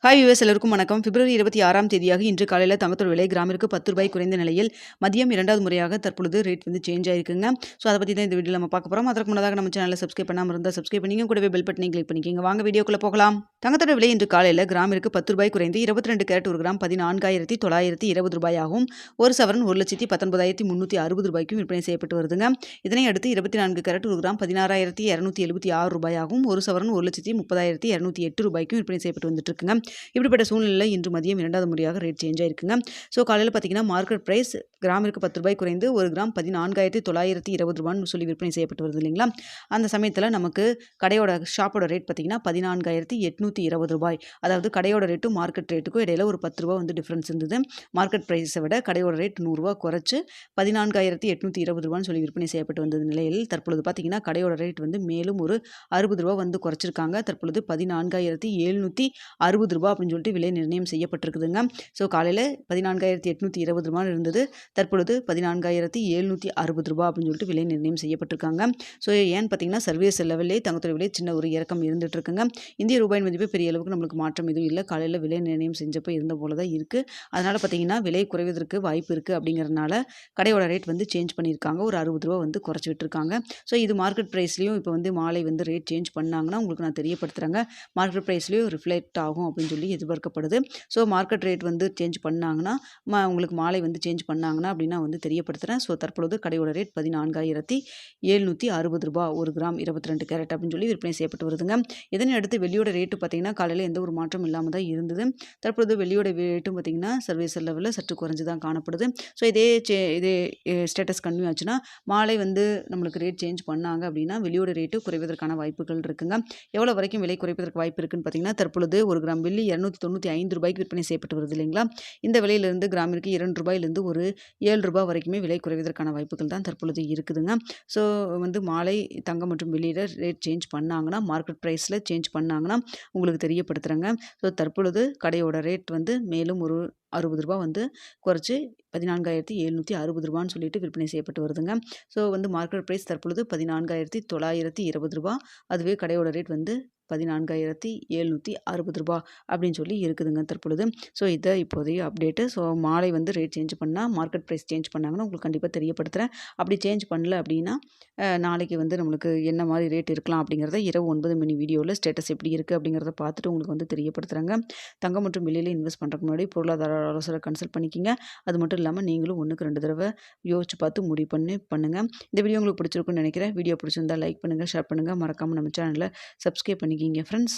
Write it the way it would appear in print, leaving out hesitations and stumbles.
Hi US எல்லோருக்கும் வணக்கம். பிப்ரவரி 26ஆம் தேதியாக இன்று காலையில் தங்கத்தோட விலை கிராமிற்கு ₹10 குறைந்த நிலையில் மதியம் 2வது முறையாக தற்பொழுது ரேட் வந்து சேஞ்ச் ஆயிருக்குங்க. ஸோ அதை பற்றி தான் இந்த வீடியோவில் நம்ம பார்க்க போகிறோம். அதற்கு முன்னதாக நம்ம சேனலை சப்ஸ்கிரைப் பண்ணாமல் இருந்தால் சப்ஸ்கிரைப் பண்ணிங்க, கூடவே பெல் பட்டனை கிளிக் பண்ணிக்கோங்க. வாங்க வீடியோக்குள்ளே போகலாம். தங்கத்தோட விலை இன்று காலையில் கிராமிற்கு ₹10 குறைந்து 22 கேரட் 1 கிராம் ₹14,920 ஆகும். ஒரு சவரன் ₹1,19,360 விற்பனை செய்யப்பட்டு வருதுங்க. இதனை அடுத்து 24 கேரட் 1 கிராம் ₹16,276 ஆகும். ஒரு சவரன் ₹1,30,208 விற்பனை செய்யப்பட்டு வந்துட்டு இருக்குங்க. இப்படிப்பட்ட சூழ்நிலையில் இன்று மதியம் 2வது முறையாக ரேட் சேஞ்ச் ஆயிருக்குங்க. ஸோ காலையில் பார்த்தீங்கன்னா மார்க்கெட் ப்ரைஸ் கிராமிற்கு ₹10 குறைந்து 1 கிராம் ₹14,920 சொல்லி விற்பனை செய்யப்பட்டு வருது இல்லைங்களா. அந்த சமயத்தில் நமக்கு கடையோட ஷாப்போட ரேட் பார்த்தீங்கன்னா ₹14,820. அதாவது கடையோட ரேட்டும் மார்க்கெட் ரேட்டுக்கும் இடையில ஒரு ₹10 வந்து டிஃப்ரென்ஸ் இருந்தது. மார்க்கெட் ப்ரைஸை விட கடையோட ரேட் ₹100 குறைச்சு ₹14,820 சொல்லி விற்பனை செய்யப்பட்டு வந்தது நிலையில் தற்பொழுது பார்த்தீங்கன்னா கடையோட ரேட் வந்து மேலும் ஒரு ₹60 வந்து குறைச்சிருக்காங்க. தற்பொழுது ₹14,760 அப்படின்னு சொல்லிட்டு விலை நிர்ணயம் செய்யப்பட்டிருக்குதுங்க. ஸோ காலையில் ₹14,820 இருந்தது. தற்பொழுது ₹14,760 அப்படின்னு சொல்லிட்டு விலை நிர்ணயம் செய்யப்பட்டிருக்காங்க. ஸோ ஏன்னு பார்த்தீங்கன்னா சர்வீஸ் லெவல்லே தங்கத்தோட விலை சின்ன ஒரு இறக்கம் இருந்துட்டு இருக்குங்க. இந்திய ரூபாயின் மதிப்பு பெரிய அளவுக்கு நம்மளுக்கு மாற்றம் எதுவும் இல்லை. காலையில் விலை நிர்ணயம் செஞ்சப்போ இருந்த போல தான் இருக்குது. அதனால் பார்த்தீங்கன்னா விலை குறைவதற்கு வாய்ப்பு இருக்குது அப்படிங்கிறதுனால கடையோட ரேட் வந்து சேஞ்ச் பண்ணியிருக்காங்க. ஒரு ₹60 வந்து குறைச்சி விட்டுருக்காங்க. ஸோ இது மார்க்கெட் ப்ரைஸ்லேயும் இப்போ வந்து மாலை வந்து ரேட் சேஞ்ச் பண்ணாங்கன்னா உங்களுக்கு நான் தெரியப்படுத்துகிறேங்க. மார்க்கெட் ப்ரைஸ்லேயும் ரிஃப்ளெக்ட் ஆகும் அப்படின்னு சொல்லி எதிர்பார்க்கப்படுது. ஸோ மார்க்கெட் ரேட் வந்து சேஞ்ச் பண்ணாங்கன்னா உங்களுக்கு மாலை வந்து சேஞ்ச் பண்ணாங்கன்னா அப்படின்னா வந்து தெரியப்படுத்துகிறேன். ஸோ தற்பொழுது கடையோட ரேட் ₹14,760 1 கிராம் 22 கேரட் அப்படின்னு சொல்லி விற்பனை செய்யப்பட்டு வருதுங்க. இதனை அடுத்து வெள்ளியோட ரேட்டு பார்த்தீங்கன்னா காலையில் எந்த ஒரு மாற்றம் இல்லாமல் தான் இருந்தது. தற்பொழுது வெள்ளியோட ரேட்டும் பார்த்தீங்கன்னா சர்வீஸ் லெவலில் சற்று குறைஞ்சு தான் காணப்படுது. ஸோ இதே ஸ்டேட்டஸ் கன்டினியூ ஆச்சுன்னா மாலை வந்து நம்மளுக்கு ரேட் சேஞ்ச் பண்ணாங்க அப்படின்னா வெள்ளியோட ரேட்டு குறைவதற்கான வாய்ப்புகள் இருக்குங்க. எவ்வளோ வரைக்கும் விலை குறைப்பதற்கு வாய்ப்பு இருக்குன்னு பார்த்தீங்கன்னா தற்பொழுது 1 கிராம் வெள்ளி ₹295 விற்பனை செய்யப்பட்டு வருது இல்லைங்களா. இந்த விலையிலிருந்து கிராமிற்கு ₹2 ஒரு ₹7 வரைக்குமே விலை குறைவதற்கான வாய்ப்புகள் தான் தற்பொழுது இருக்குதுங்க. ஸோ வந்து மாலை தங்கம் மற்றும் வெள்ளியில் ரேட் சேஞ்ச் பண்ணாங்கன்னா மார்க்கெட் ப்ரைஸில் சேஞ்ச் பண்ணாங்கன்னா உங்களுக்கு தெரியப்படுத்துகிறேங்க. ஸோ தற்பொழுது கடையோட ரேட் வந்து மேலும் ஒரு ₹60 வந்து குறைச்சி ₹14,760 சொல்லிட்டு விற்பனை செய்யப்பட்டு வருதுங்க. ஸோ வந்து மார்க்கெட் ப்ரைஸ் தற்பொழுது ₹14,920. அதுவே கடையோட ரேட் வந்து ₹14,760 அப்படின்னு சொல்லி இருக்குதுங்க தற்பொழுது. ஸோ இதை இப்போதைய அப்டேட்டு. ஸோ மாலை வந்து ரேட் சேஞ்ச் பண்ணால் மார்க்கெட் ப்ரைஸ் சேஞ்ச் பண்ணாங்கன்னா உங்களுக்கு கண்டிப்பாக தெரியப்படுத்துகிறேன். அப்படி சேஞ்ச் பண்ணல அப்படின்னா நாளைக்கு வந்து நம்மளுக்கு என்ன மாதிரி ரேட் இருக்கலாம் அப்படிங்கிறத இரவு 9 மணி வீடியோவில் ஸ்டேட்டஸ் எப்படி இருக்குது அப்படிங்கிறத பார்த்துட்டு உங்களுக்கு வந்து தெரியப்படுத்துகிறாங்க. தங்கம் மற்றும் வெள்ளியில் இன்வெஸ்ட் பண்ணுறதுக்கு முன்னாடி பொருளாதார ஆலோசனை கன்சல்ட் பண்ணிக்கிங்க. அது மட்டும் இல்லாமல் நீங்களும் 1க்கு 2 தடவை யோசிச்சு பார்த்து முடிவு பண்ணுங்கள். இந்த வீடியோ உங்களுக்கு பிடிச்சிருக்குன்னு நினைக்கிறேன். வீடியோ பிடிச்சிருந்தால் லைக் பண்ணுங்கள், ஷேர் பண்ணுங்கள். மறக்காமல் நம்ம சேனலை சப்ஸ்கிரைப் பண்ணிக்கிங்க ஃப்ரெண்ட்ஸ்.